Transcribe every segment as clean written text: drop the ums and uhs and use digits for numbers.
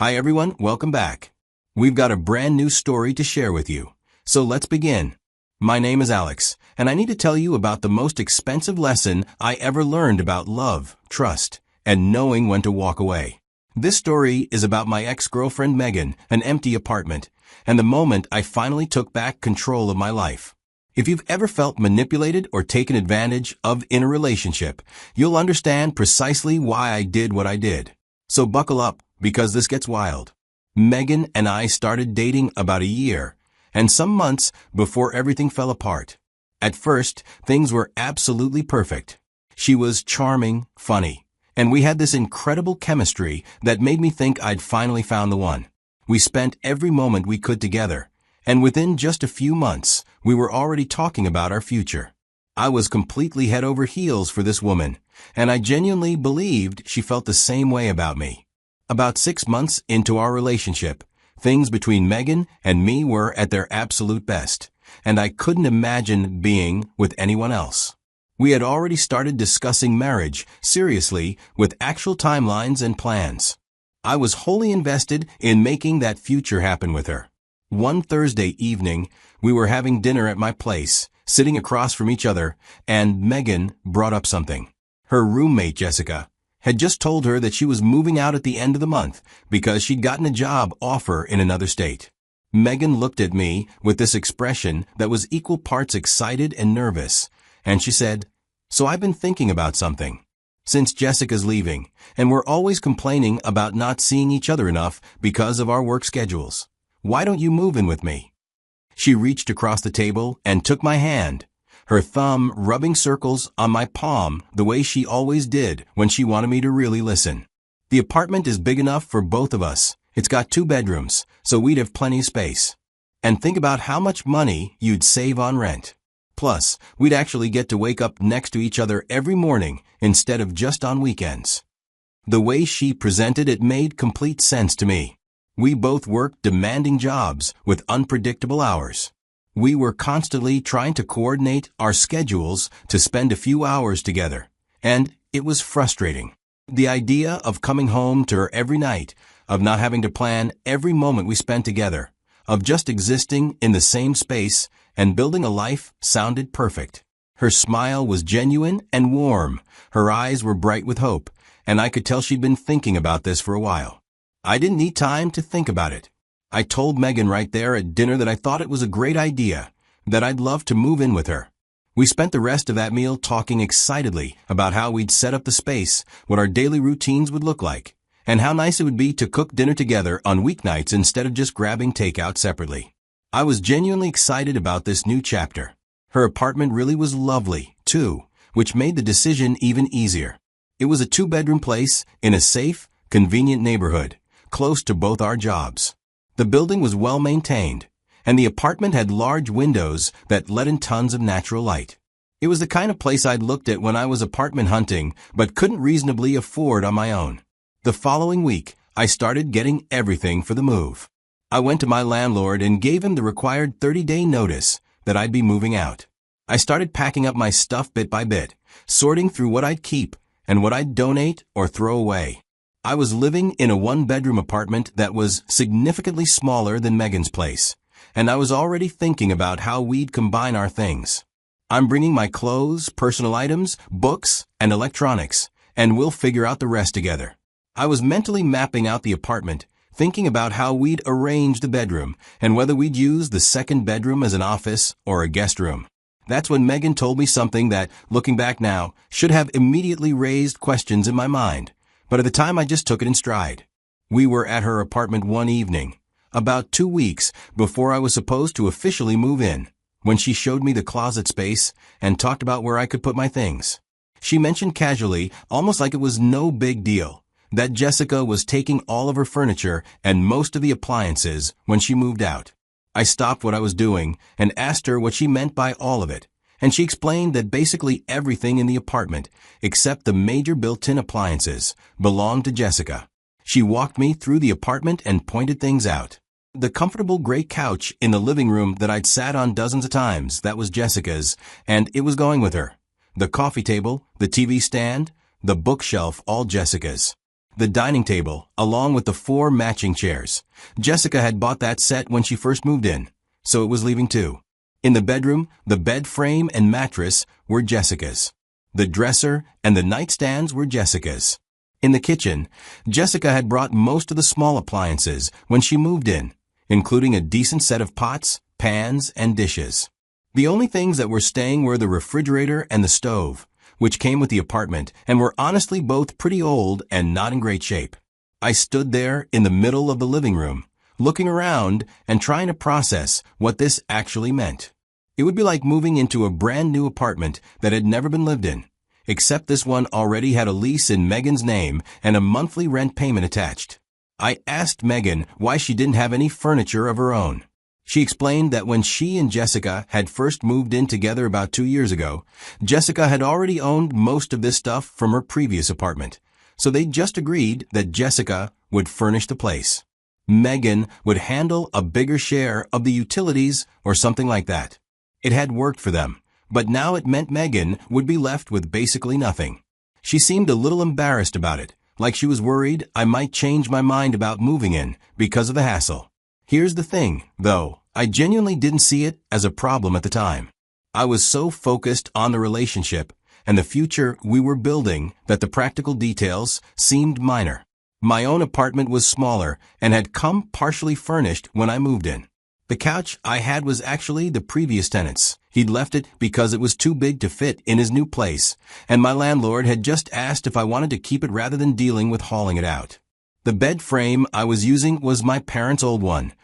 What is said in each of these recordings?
Hi everyone, welcome back. We've got a brand new story to share with you. So let's begin. My name is Alex, and I need to tell you about the most expensive lesson I ever learned about love, trust, and knowing when to walk away. This story is about my ex-girlfriend Megan, an empty apartment, and the moment I finally took back control of my life. If you've ever felt manipulated or taken advantage of in a relationship, you'll understand precisely why I did what I did. So buckle up, because this gets wild. Megan and I started dating about a year, and some months before everything fell apart. At first, things were absolutely perfect. She was charming, funny, and we had this incredible chemistry that made me think I'd finally found the one. We spent every moment we could together, and within just a few months, we were already talking about our future. I was completely head over heels for this woman, and I genuinely believed she felt the same way about me. About 6 months into our relationship, things between Megan and me were at their absolute best, and I couldn't imagine being with anyone else. We had already started discussing marriage seriously with actual timelines and plans. I was wholly invested in making that future happen with her. One Thursday evening, we were having dinner at my place, sitting across from each other, and Megan brought up something. Her roommate, Jessica, had just told her that she was moving out at the end of the month because she'd gotten a job offer in another state. Megan looked at me with this expression that was equal parts excited and nervous, and she said, "So I've been thinking about something. Since Jessica's leaving, and we're always complaining about not seeing each other enough because of our work schedules, why don't you move in with me?" She reached across the table and took my hand, her thumb rubbing circles on my palm the way she always did when she wanted me to really listen. "The apartment is big enough for both of us. It's got 2 bedrooms, so we'd have plenty of space. And think about how much money you'd save on rent. Plus, we'd actually get to wake up next to each other every morning instead of just on weekends." The way she presented it made complete sense to me. We both worked demanding jobs with unpredictable hours. We were constantly trying to coordinate our schedules to spend a few hours together, and it was frustrating. The idea of coming home to her every night, of not having to plan every moment we spent together, of just existing in the same space and building a life sounded perfect. Her smile was genuine and warm, her eyes were bright with hope, and I could tell she'd been thinking about this for a while. I didn't need time to think about it. I told Megan right there at dinner that I thought it was a great idea, that I'd love to move in with her. We spent the rest of that meal talking excitedly about how we'd set up the space, what our daily routines would look like, and how nice it would be to cook dinner together on weeknights instead of just grabbing takeout separately. I was genuinely excited about this new chapter. Her apartment really was lovely, too, which made the decision even easier. It was a 2-bedroom place in a safe, convenient neighborhood, close to both our jobs. The building was well maintained, and the apartment had large windows that let in tons of natural light. It was the kind of place I'd looked at when I was apartment hunting but couldn't reasonably afford on my own. The following week, I started getting everything for the move. I went to my landlord and gave him the required 30-day notice that I'd be moving out. I started packing up my stuff bit by bit, sorting through what I'd keep and what I'd donate or throw away. I was living in a 1-bedroom apartment that was significantly smaller than Megan's place, and I was already thinking about how we'd combine our things. "I'm bringing my clothes, personal items, books, and electronics, and we'll figure out the rest together." I was mentally mapping out the apartment, thinking about how we'd arrange the bedroom and whether we'd use the 2nd bedroom as an office or a guest room. That's when Megan told me something that, looking back now, should have immediately raised questions in my mind. But at the time I just took it in stride. We were at her apartment one evening, about 2 weeks before I was supposed to officially move in, when she showed me the closet space and talked about where I could put my things. She mentioned casually, almost like it was no big deal, that Jessica was taking all of her furniture and most of the appliances when she moved out. I stopped what I was doing and asked her what she meant by all of it, and she explained that basically everything in the apartment, except the major built-in appliances, belonged to Jessica. She walked me through the apartment and pointed things out. The comfortable gray couch in the living room that I'd sat on dozens of times, that was Jessica's, and it was going with her. The coffee table, the TV stand, the bookshelf, all Jessica's. the dining table, along with the 4 matching chairs. Jessica had bought that set when she first moved in, so it was leaving too. In the bedroom, the bed frame and mattress were Jessica's. The dresser and the nightstands were Jessica's. In the kitchen, Jessica had brought most of the small appliances when she moved in, including a decent set of pots, pans, and dishes. The only things that were staying were the refrigerator and the stove, which came with the apartment and were honestly both pretty old and not in great shape. I stood there in the middle of the living room, looking around and trying to process what this actually meant. It would be like moving into a brand new apartment that had never been lived in, except this one already had a lease in Megan's name and a monthly rent payment attached. I asked Megan why she didn't have any furniture of her own. She explained that when she and Jessica had first moved in together about 2 years ago, Jessica had already owned most of this stuff from her previous apartment, so they just agreed that Jessica would furnish the place. Megan would handle a bigger share of the utilities or something like that. It had worked for them, but now it meant Megan would be left with basically nothing. She seemed a little embarrassed about it, like she was worried I might change my mind about moving in because of the hassle. Here's the thing, though. I genuinely didn't see it as a problem at the time. I was so focused on the relationship and the future we were building that the practical details seemed minor. My own apartment was smaller and had come partially furnished when I moved in. The couch I had was actually the previous tenant's. He'd left it because it was too big to fit in his new place, and my landlord had just asked if I wanted to keep it rather than dealing with hauling it out. The bed frame I was using was my parents' old one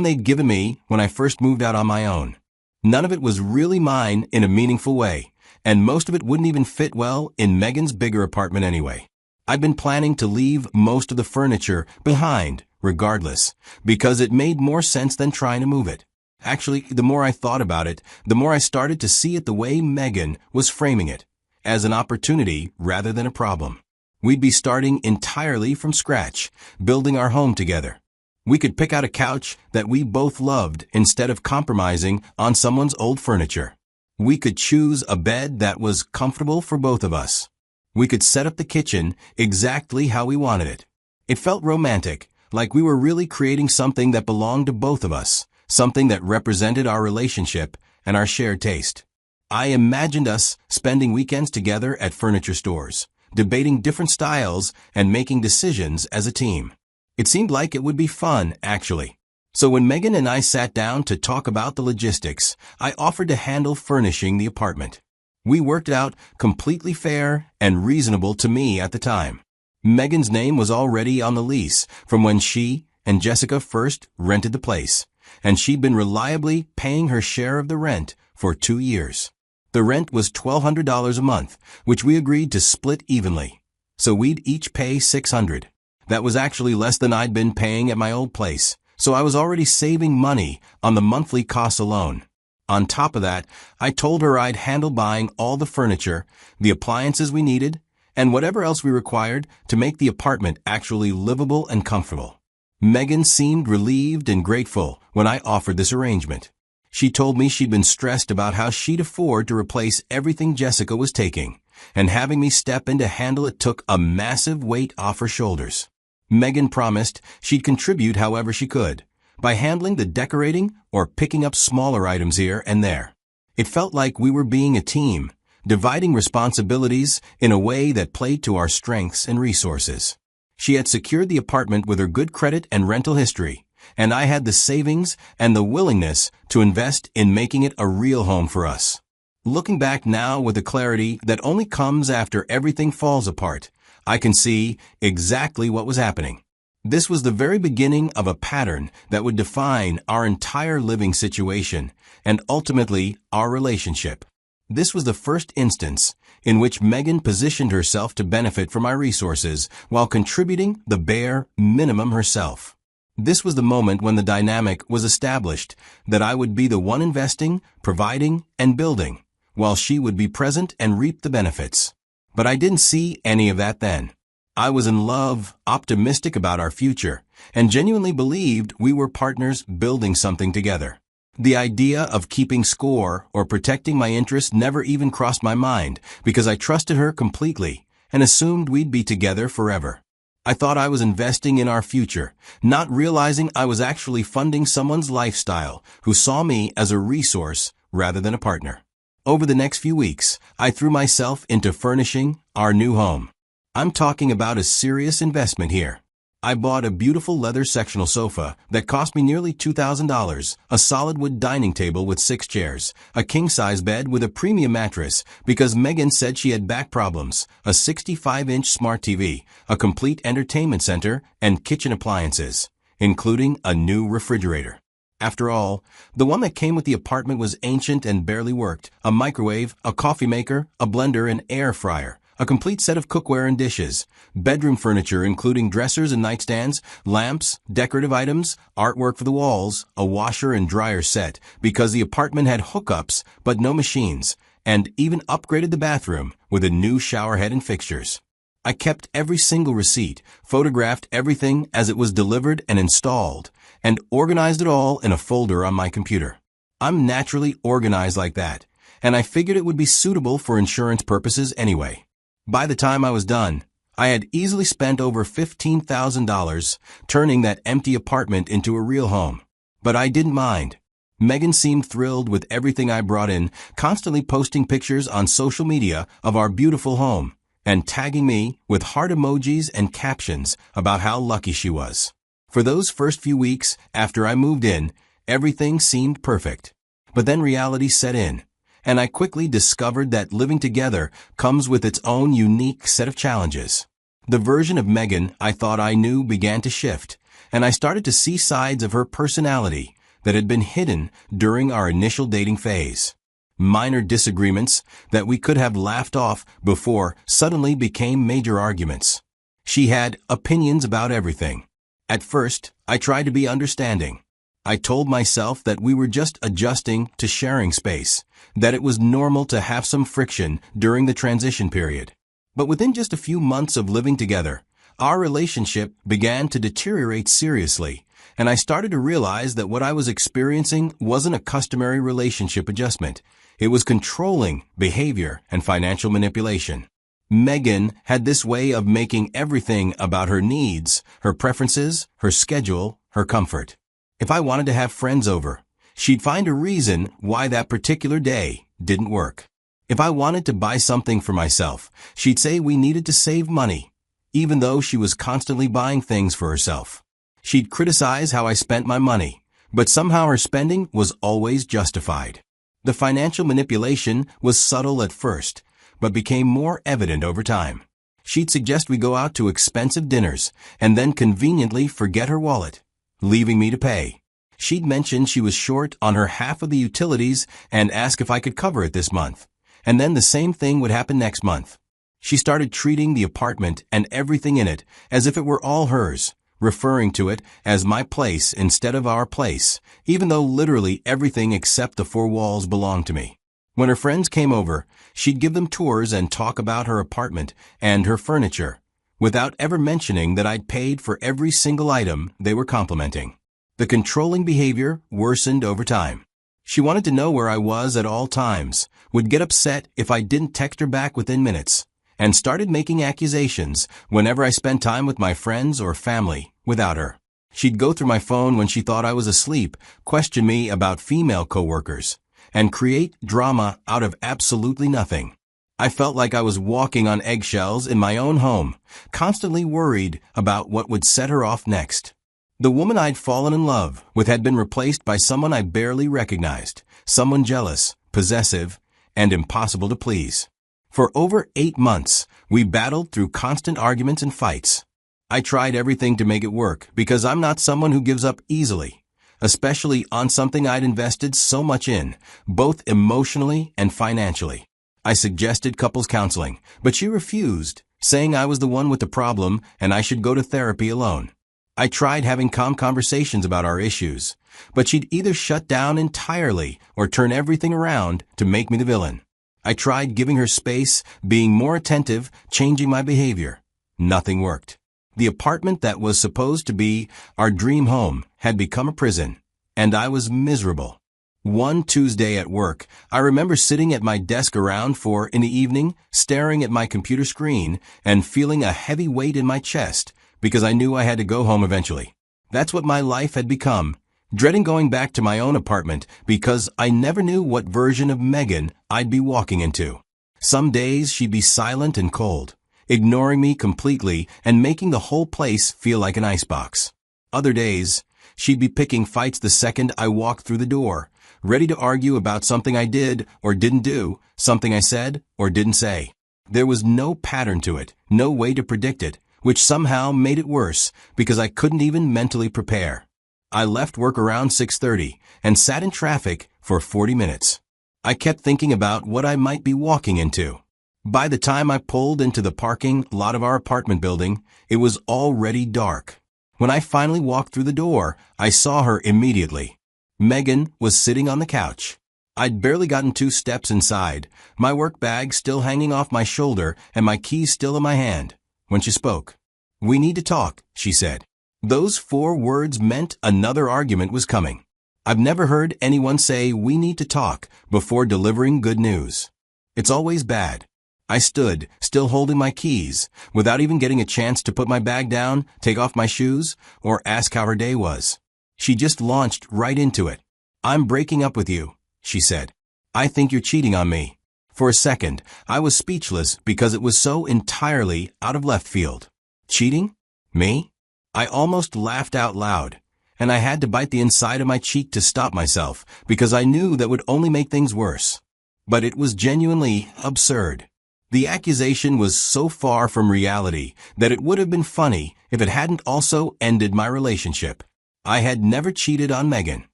they'd given me when I first moved out on my own. None of it was really mine in a meaningful way, and most of it wouldn't even fit well in Megan's bigger apartment anyway. I'd been planning to leave most of the furniture behind, regardless, because it made more sense than trying to move it. Actually, the more I thought about it, the more I started to see it the way Megan was framing it, as an opportunity rather than a problem. We'd be starting entirely from scratch, building our home together. We could pick out a couch that we both loved instead of compromising on someone's old furniture. We could choose a bed that was comfortable for both of us. We could set up the kitchen exactly how we wanted it. It felt romantic, like we were really creating something that belonged to both of us, something that represented our relationship and our shared taste. I imagined us spending weekends together at furniture stores, debating different styles and making decisions as a team. It seemed like it would be fun, actually. So when Megan and I sat down to talk about the logistics, I offered to handle furnishing the apartment. We worked it out completely fair and reasonable to me at the time. Megan's name was already on the lease from when she and Jessica first rented the place, and she'd been reliably paying her share of the rent for 2 years. The rent was $1,200 a month, which we agreed to split evenly. So we'd each pay $600. That was actually less than I'd been paying at my old place, so I was already saving money on the monthly costs alone. On top of that, I told her I'd handle buying all the furniture, the appliances we needed, and whatever else we required to make the apartment actually livable and comfortable. Megan seemed relieved and grateful when I offered this arrangement. She told me she'd been stressed about how she'd afford to replace everything Jessica was taking, and having me step in to handle it took a massive weight off her shoulders. Megan promised she'd contribute however she could, by handling the decorating or picking up smaller items here and there. It felt like we were being a team, dividing responsibilities in a way that played to our strengths and resources. She had secured the apartment with her good credit and rental history, and I had the savings and the willingness to invest in making it a real home for us. Looking back now with the clarity that only comes after everything falls apart, I can see exactly what was happening. This was the very beginning of a pattern that would define our entire living situation and ultimately our relationship. This was the first instance in which Megan positioned herself to benefit from my resources while contributing the bare minimum herself. This was the moment when the dynamic was established that I would be the one investing, providing, and building, while she would be present and reap the benefits. But I didn't see any of that then. I was in love, optimistic about our future, and genuinely believed we were partners building something together. The idea of keeping score or protecting my interests never even crossed my mind because I trusted her completely and assumed we'd be together forever. I thought I was investing in our future, not realizing I was actually funding someone's lifestyle who saw me as a resource rather than a partner. Over the next few weeks, I threw myself into furnishing our new home. I'm talking about a serious investment here. I bought a beautiful leather sectional sofa that cost me nearly $2,000, a solid wood dining table with 6 chairs, a king-size bed with a premium mattress because Megan said she had back problems, a 65-inch smart TV, a complete entertainment center, and kitchen appliances, including a new refrigerator. After all, the one that came with the apartment was ancient and barely worked: a microwave, a coffee maker, a blender, and air fryer, a complete set of cookware and dishes, bedroom furniture including dressers and nightstands, lamps, decorative items, artwork for the walls, a washer and dryer set because the apartment had hookups but no machines, and even upgraded the bathroom with a new shower head and fixtures. I kept every single receipt, photographed everything as it was delivered and installed, and organized it all in a folder on my computer. I'm naturally organized like that, and I figured it would be suitable for insurance purposes anyway. By the time I was done, I had easily spent over $15,000 turning that empty apartment into a real home. But I didn't mind. Megan seemed thrilled with everything I brought in, constantly posting pictures on social media of our beautiful home, and tagging me with heart emojis and captions about how lucky she was. For those first few weeks after I moved in, everything seemed perfect. But then reality set in, and I quickly discovered that living together comes with its own unique set of challenges. The version of Megan I thought I knew began to shift, and I started to see sides of her personality that had been hidden during our initial dating phase. Minor disagreements that we could have laughed off before suddenly became major arguments. She had opinions about everything. At first, I tried to be understanding. I told myself that we were just adjusting to sharing space, that it was normal to have some friction during the transition period. But within just a few months of living together, our relationship began to deteriorate seriously, and I started to realize that what I was experiencing wasn't a customary relationship adjustment. It was controlling behavior and financial manipulation. Megan had this way of making everything about her needs, her preferences, her schedule, her comfort. If I wanted to have friends over, she'd find a reason why that particular day didn't work. If I wanted to buy something for myself, she'd say we needed to save money, even though she was constantly buying things for herself. She'd criticize how I spent my money, but somehow her spending was always justified. The financial manipulation was subtle at first, but became more evident over time. She'd suggest we go out to expensive dinners and then conveniently forget her wallet, leaving me to pay. She'd mention she was short on her half of the utilities and ask if I could cover it this month, and then the same thing would happen next month. She started treating the apartment and everything in it as if it were all hers, referring to it as my place instead of our place, even though literally everything except the 4 walls belonged to me. When her friends came over, she'd give them tours and talk about her apartment and her furniture, without ever mentioning that I'd paid for every single item they were complimenting. The controlling behavior worsened over time. She wanted to know where I was at all times, would get upset if I didn't text her back within minutes, and started making accusations whenever I spent time with my friends or family without her. She'd go through my phone when she thought I was asleep, question me about female coworkers, and create drama out of absolutely nothing. I felt like I was walking on eggshells in my own home, constantly worried about what would set her off next. The woman I'd fallen in love with had been replaced by someone I barely recognized, someone jealous, possessive, and impossible to please. For over 8 months, we battled through constant arguments and fights. I tried everything to make it work because I'm not someone who gives up easily, especially on something I'd invested so much in, both emotionally and financially. I suggested couples counseling, but she refused, saying I was the one with the problem and I should go to therapy alone. I tried having calm conversations about our issues, but she'd either shut down entirely or turn everything around to make me the villain. I tried giving her space, being more attentive, changing my behavior. Nothing worked. The apartment that was supposed to be our dream home had become a prison, and I was miserable. One Tuesday at work, I remember sitting at my desk around 4 in the evening, staring at my computer screen and feeling a heavy weight in my chest because I knew I had to go home eventually. That's what my life had become, dreading going back to my own apartment because I never knew what version of Megan I'd be walking into. Some days she'd be silent and cold, ignoring me completely and making the whole place feel like an icebox. Other days, she'd be picking fights the second I walked through the door, ready to argue about something I did or didn't do, something I said or didn't say. There was no pattern to it, no way to predict it, which somehow made it worse because I couldn't even mentally prepare. I left work around 6:30 and sat in traffic for 40 minutes. I kept thinking about what I might be walking into. By the time I pulled into the parking lot of our apartment building, it was already dark. When I finally walked through the door, I saw her immediately. Megan was sitting on the couch. I'd barely gotten 2 steps inside, my work bag still hanging off my shoulder and my keys still in my hand, when she spoke. "We need to talk," she said. Those 4 words meant another argument was coming. I've never heard anyone say "we need to talk" before delivering good news. It's always bad. I stood, still holding my keys, without even getting a chance to put my bag down, take off my shoes, or ask how her day was. She just launched right into it. "I'm breaking up with you," she said. "I think you're cheating on me." For a second, I was speechless because it was so entirely out of left field. Cheating? Me? I almost laughed out loud, and I had to bite the inside of my cheek to stop myself because I knew that would only make things worse. But it was genuinely absurd. The accusation was so far from reality that it would have been funny if it hadn't also ended my relationship. I had never cheated on Megan.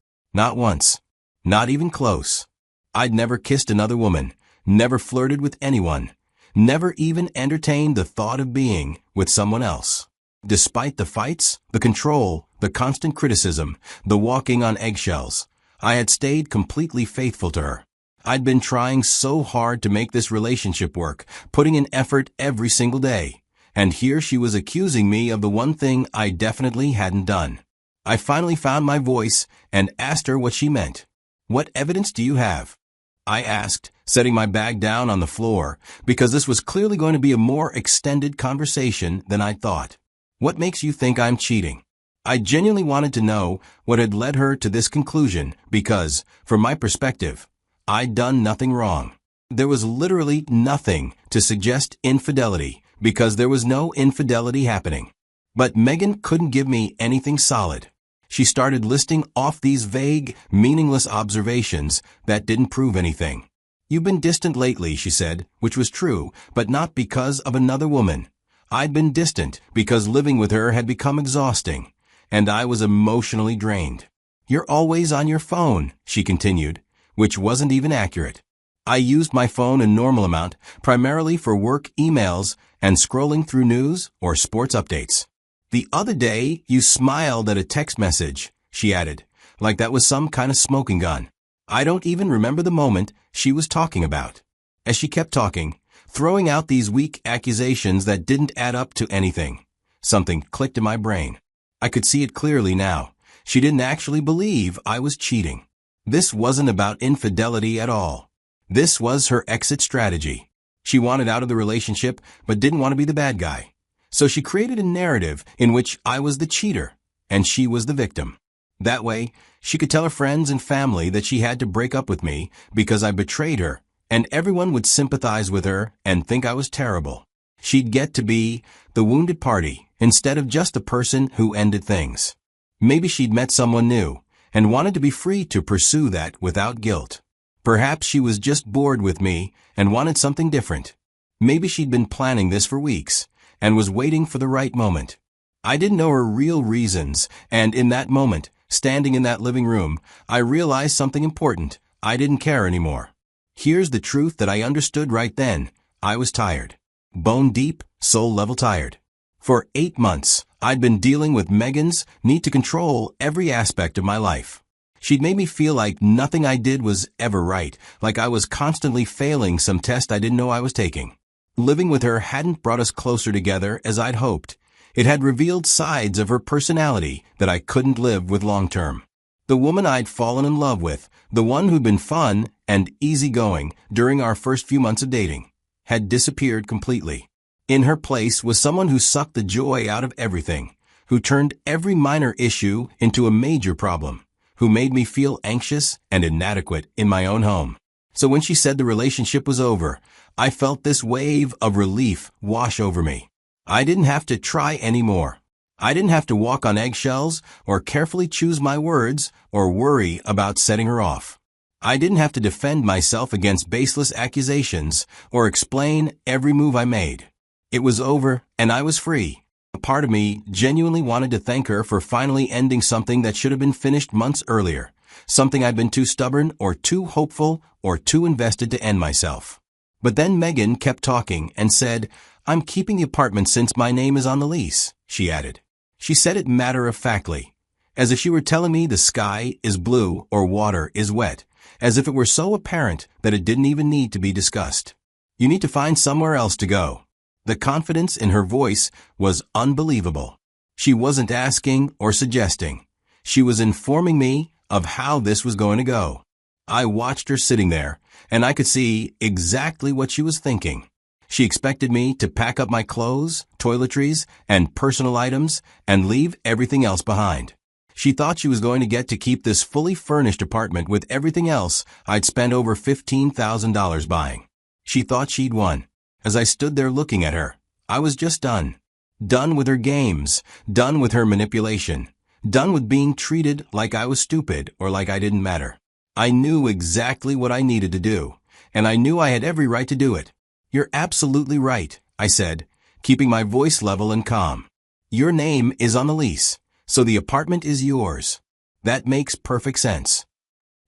Not once. Not even close. I'd never kissed another woman, never flirted with anyone, never even entertained the thought of being with someone else. Despite the fights, the control, the constant criticism, the walking on eggshells, I had stayed completely faithful to her. I'd been trying so hard to make this relationship work, putting in effort every single day. And here she was accusing me of the one thing I definitely hadn't done. I finally found my voice and asked her what she meant. "What evidence do you have?" I asked, setting my bag down on the floor, because this was clearly going to be a more extended conversation than I'd thought. "What makes you think I'm cheating?" I genuinely wanted to know what had led her to this conclusion because, from my perspective, I'd done nothing wrong. There was literally nothing to suggest infidelity because there was no infidelity happening. But Megan couldn't give me anything solid. She started listing off these vague, meaningless observations that didn't prove anything. "You've been distant lately," she said, which was true, but not because of another woman. I'd been distant because living with her had become exhausting, and I was emotionally drained. "You're always on your phone," she continued, which wasn't even accurate. I used my phone a normal amount, primarily for work emails and scrolling through news or sports updates. "The other day, you smiled at a text message," she added, like that was some kind of smoking gun. I don't even remember the moment she was talking about. As she kept talking, throwing out these weak accusations that didn't add up to anything, something clicked in my brain. I could see it clearly now. She didn't actually believe I was cheating. This wasn't about infidelity at all. This was her exit strategy. She wanted out of the relationship, but didn't want to be the bad guy. So she created a narrative in which I was the cheater, and she was the victim. That way, she could tell her friends and family that she had to break up with me because I betrayed her, and everyone would sympathize with her and think I was terrible. She'd get to be the wounded party instead of just the person who ended things. Maybe she'd met someone new and wanted to be free to pursue that without guilt. Perhaps she was just bored with me and wanted something different. Maybe she'd been planning this for weeks and was waiting for the right moment. I didn't know her real reasons, and in that moment, standing in that living room, I realized something important. I didn't care anymore. Here's the truth that I understood right then. I was tired. Bone deep, soul level tired. For 8 months, I'd been dealing with Megan's need to control every aspect of my life. She'd made me feel like nothing I did was ever right, like I was constantly failing some test I didn't know I was taking. Living with her hadn't brought us closer together as I'd hoped. It had revealed sides of her personality that I couldn't live with long term. The woman I'd fallen in love with, the one who'd been fun and easygoing during our first few months of dating, had disappeared completely. In her place was someone who sucked the joy out of everything, who turned every minor issue into a major problem, who made me feel anxious and inadequate in my own home. So when she said the relationship was over, I felt this wave of relief wash over me. I didn't have to try anymore. I didn't have to walk on eggshells or carefully choose my words or worry about setting her off. I didn't have to defend myself against baseless accusations or explain every move I made. It was over and I was free. A part of me genuinely wanted to thank her for finally ending something that should have been finished months earlier, something I'd been too stubborn or too hopeful or too invested to end myself. But then Megan kept talking and said, "I'm keeping the apartment since my name is on the lease," she added. She said it matter-of-factly, as if she were telling me the sky is blue or water is wet, as if it were so apparent that it didn't even need to be discussed. You need to find somewhere else to go. The confidence in her voice was unbelievable. She wasn't asking or suggesting. She was informing me of how this was going to go. I watched her sitting there, and I could see exactly what she was thinking. She expected me to pack up my clothes, toiletries, and personal items and leave everything else behind. She thought she was going to get to keep this fully furnished apartment with everything else I'd spent over $15,000 buying. She thought she'd won. As I stood there looking at her, I was just done. Done with her games, done with her manipulation, done with being treated like I was stupid or like I didn't matter. I knew exactly what I needed to do, and I knew I had every right to do it. "You're absolutely right," I said, keeping my voice level and calm. "Your name is on the lease, so the apartment is yours. That makes perfect sense."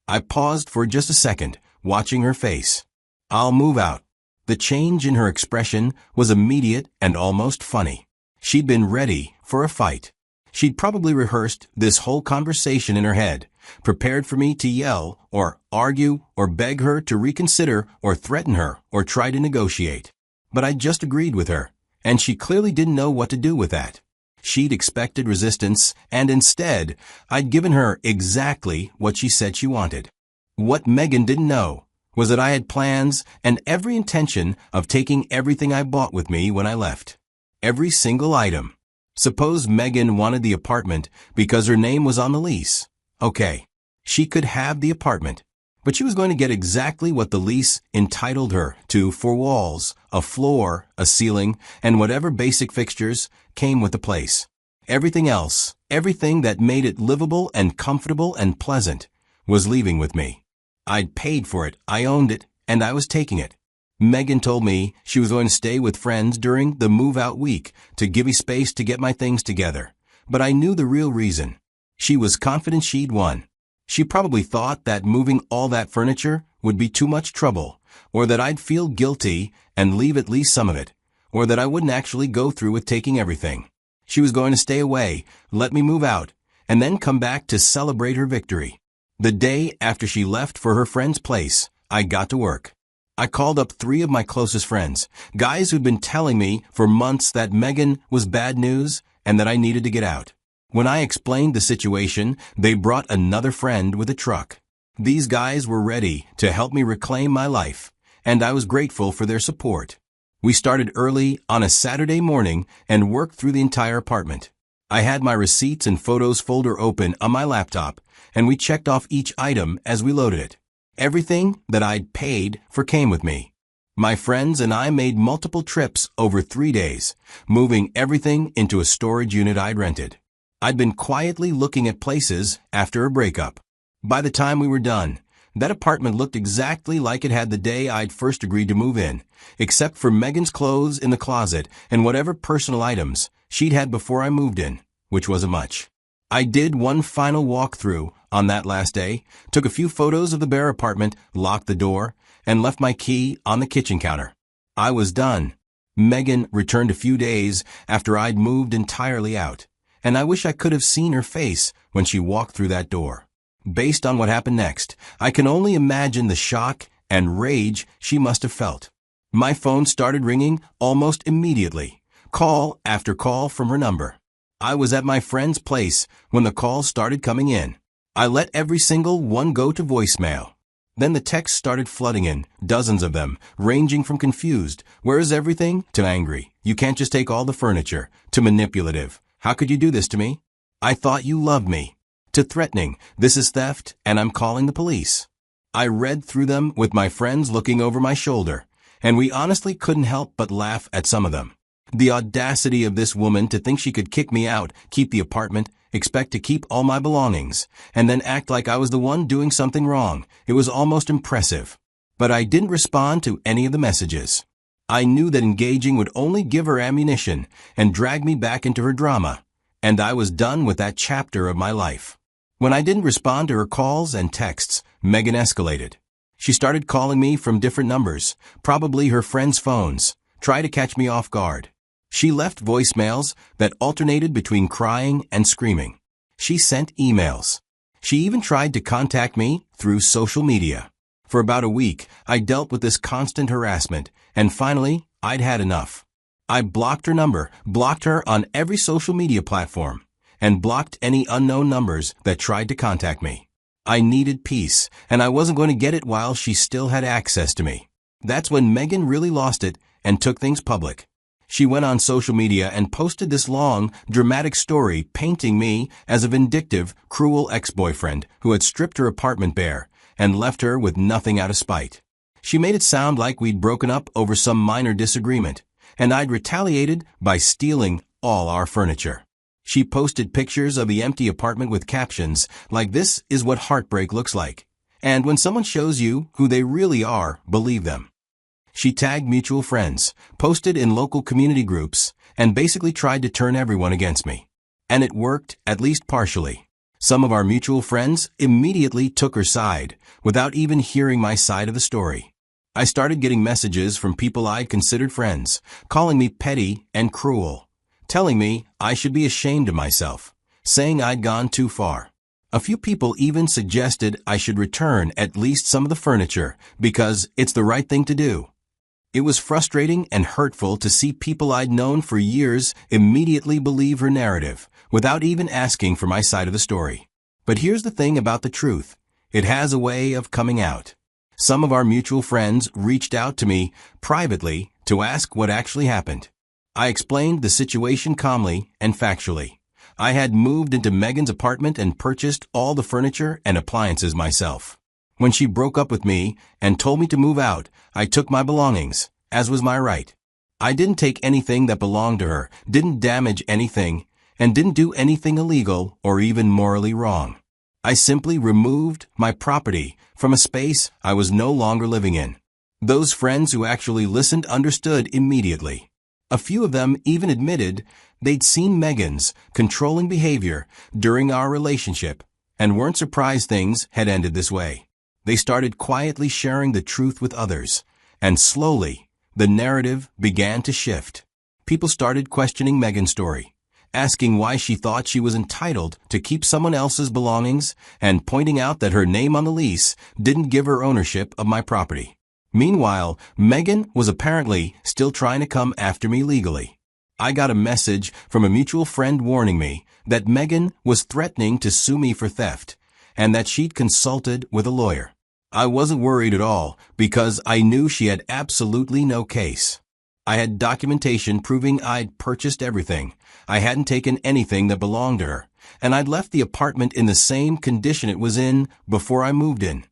I paused for just a second, watching her face. "I'll move out." The change in her expression was immediate and almost funny. She'd been ready for a fight. She'd probably rehearsed this whole conversation in her head, prepared for me to yell or argue or beg her to reconsider or threaten her or try to negotiate. But I just agreed with her, and she clearly didn't know what to do with that. She'd expected resistance, and instead, I'd given her exactly what she said she wanted. What Megan didn't know was that I had plans and every intention of taking everything I bought with me when I left. Every single item. Suppose Megan wanted the apartment because her name was on the lease. Okay, she could have the apartment, but she was going to get exactly what the lease entitled her to for walls, a floor, a ceiling, and whatever basic fixtures came with the place. Everything else, everything that made it livable and comfortable and pleasant, was leaving with me. I'd paid for it, I owned it, and I was taking it. Megan told me she was going to stay with friends during the move-out week to give me space to get my things together, but I knew the real reason. She was confident she'd won. She probably thought that moving all that furniture would be too much trouble, or that I'd feel guilty and leave at least some of it, or that I wouldn't actually go through with taking everything. She was going to stay away, let me move out, and then come back to celebrate her victory. The day after she left for her friend's place, I got to work. I called up 3 of my closest friends, guys who'd been telling me for months that Megan was bad news and that I needed to get out. When I explained the situation, they brought another friend with a truck. These guys were ready to help me reclaim my life, and I was grateful for their support. We started early on a Saturday morning and worked through the entire apartment. I had my receipts and photos folder open on my laptop, and we checked off each item as we loaded it. Everything that I'd paid for came with me. My friends and I made multiple trips over 3 days, moving everything into a storage unit I'd rented. I'd been quietly looking at places after a breakup. By the time we were done, that apartment looked exactly like it had the day I'd first agreed to move in, except for Megan's clothes in the closet and whatever personal items she'd had before I moved in, which wasn't much. I did one final walkthrough on that last day, took a few photos of the bare apartment, locked the door, and left my key on the kitchen counter. I was done. Megan returned a few days after I'd moved entirely out, and I wish I could have seen her face when she walked through that door. Based on what happened next, I can only imagine the shock and rage she must have felt. My phone started ringing almost immediately, call after call from her number. I was at my friend's place when the calls started coming in. I let every single one go to voicemail. Then the texts started flooding in, dozens of them, ranging from confused, "Where is everything?" to angry, "You can't just take all the furniture," to manipulative, "How could you do this to me? I thought you loved me," to threatening, "This is theft and I'm calling the police." I read through them with my friends looking over my shoulder, and we honestly couldn't help but laugh at some of them. The audacity of this woman to think she could kick me out, keep the apartment, expect to keep all my belongings, and then act like I was the one doing something wrong. It was almost impressive. But I didn't respond to any of the messages. I knew that engaging would only give her ammunition and drag me back into her drama, and I was done with that chapter of my life. When I didn't respond to her calls and texts, Megan escalated. She started calling me from different numbers, probably her friends' phones, try to catch me off guard. She left voicemails that alternated between crying and screaming. She sent emails. She even tried to contact me through social media. For about a week, I dealt with this constant harassment, and finally, I'd had enough. I blocked her number, blocked her on every social media platform, and blocked any unknown numbers that tried to contact me. I needed peace, and I wasn't going to get it while she still had access to me. That's when Megan really lost it and took things public. She went on social media and posted this long, dramatic story painting me as a vindictive, cruel ex-boyfriend who had stripped her apartment bare and left her with nothing out of spite. She made it sound like we'd broken up over some minor disagreement, and I'd retaliated by stealing all our furniture. She posted pictures of the empty apartment with captions like, "This is what heartbreak looks like. And when someone shows you who they really are, believe them." She tagged mutual friends, posted in local community groups, and basically tried to turn everyone against me. And it worked, at least partially. Some of our mutual friends immediately took her side, without even hearing my side of the story. I started getting messages from people I'd considered friends, calling me petty and cruel, telling me I should be ashamed of myself, saying I'd gone too far. A few people even suggested I should return at least some of the furniture because it's the right thing to do. It was frustrating and hurtful to see people I'd known for years immediately believe her narrative, without even asking for my side of the story. But here's the thing about the truth. It has a way of coming out. Some of our mutual friends reached out to me privately to ask what actually happened. I explained the situation calmly and factually. I had moved into Megan's apartment and purchased all the furniture and appliances myself. When she broke up with me and told me to move out, I took my belongings, as was my right. I didn't take anything that belonged to her, didn't damage anything, and didn't do anything illegal or even morally wrong. I simply removed my property from a space I was no longer living in. Those friends who actually listened understood immediately. A few of them even admitted they'd seen Megan's controlling behavior during our relationship and weren't surprised things had ended this way. They started quietly sharing the truth with others, and slowly, the narrative began to shift. People started questioning Megan's story, asking why she thought she was entitled to keep someone else's belongings and pointing out that her name on the lease didn't give her ownership of my property. Meanwhile, Megan was apparently still trying to come after me legally. I got a message from a mutual friend warning me that Megan was threatening to sue me for theft and that she'd consulted with a lawyer. I wasn't worried at all because I knew she had absolutely no case. I had documentation proving I'd purchased everything. I hadn't taken anything that belonged to her, and I'd left the apartment in the same condition it was in before I moved in.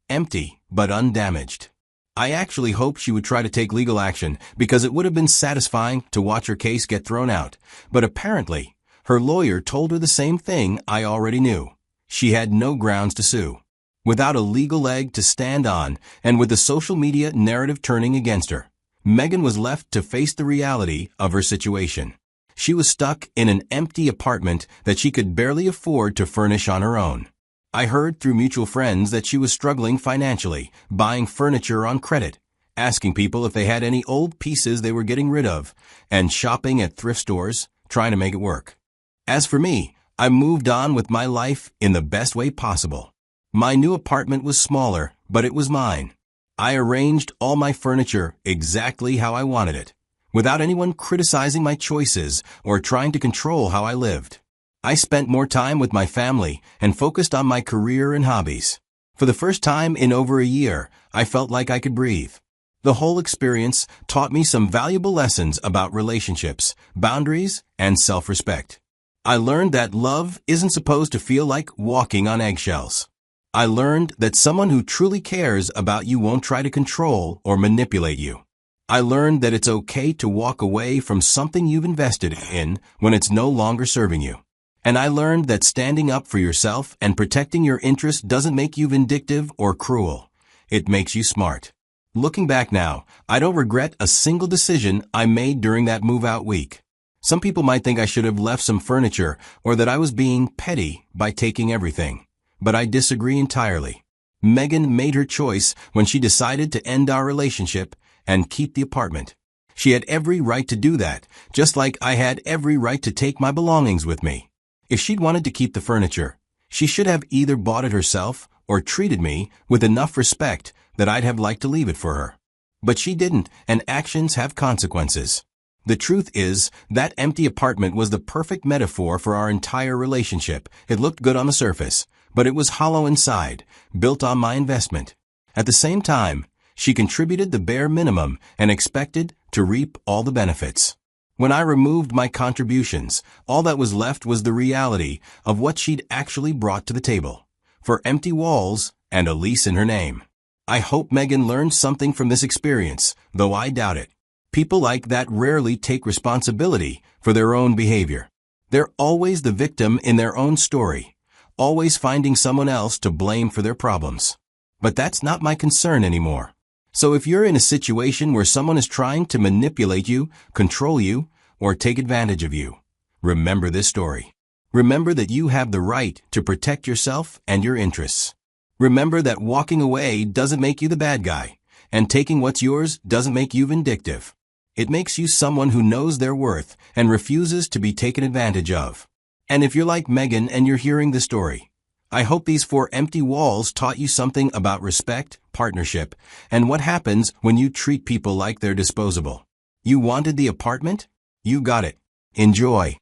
Empty, but undamaged. I actually hoped she would try to take legal action because it would have been satisfying to watch her case get thrown out. But apparently, her lawyer told her the same thing I already knew. She had no grounds to sue. Without a legal leg to stand on, and with the social media narrative turning against her, Megan was left to face the reality of her situation. She was stuck in an empty apartment that she could barely afford to furnish on her own. I heard through mutual friends that she was struggling financially, buying furniture on credit, asking people if they had any old pieces they were getting rid of, and shopping at thrift stores, trying to make it work. As for me, I moved on with my life in the best way possible. My new apartment was smaller, but it was mine. I arranged all my furniture exactly how I wanted it, without anyone criticizing my choices or trying to control how I lived. I spent more time with my family and focused on my career and hobbies. For the first time in over a year, I felt like I could breathe. The whole experience taught me some valuable lessons about relationships, boundaries, and self-respect. I learned that love isn't supposed to feel like walking on eggshells. I learned that someone who truly cares about you won't try to control or manipulate you. I learned that it's okay to walk away from something you've invested in when it's no longer serving you. And I learned that standing up for yourself and protecting your interests doesn't make you vindictive or cruel. It makes you smart. Looking back now, I don't regret a single decision I made during that move-out week. Some people might think I should have left some furniture or that I was being petty by taking everything. But I disagree entirely. Megan made her choice when she decided to end our relationship and keep the apartment. She had every right to do that, just like I had every right to take my belongings with me. If she'd wanted to keep the furniture, she should have either bought it herself or treated me with enough respect that I'd have liked to leave it for her. But she didn't, and actions have consequences. The truth is, that empty apartment was the perfect metaphor for our entire relationship. It looked good on the surface, but it was hollow inside, built on my investment. At the same time, she contributed the bare minimum and expected to reap all the benefits. When I removed my contributions, all that was left was the reality of what she'd actually brought to the table. 4 empty walls and a lease in her name. I hope Megan learned something from this experience, though I doubt it. People like that rarely take responsibility for their own behavior. They're always the victim in their own story, always finding someone else to blame for their problems. But that's not my concern anymore. So if you're in a situation where someone is trying to manipulate you, control you, or take advantage of you, remember this story. Remember that you have the right to protect yourself and your interests. Remember that walking away doesn't make you the bad guy, and taking what's yours doesn't make you vindictive. It makes you someone who knows their worth and refuses to be taken advantage of. And if you're like Megan and you're hearing the story, I hope these 4 empty walls taught you something about respect, partnership, and what happens when you treat people like they're disposable. You wanted the apartment? You got it. Enjoy.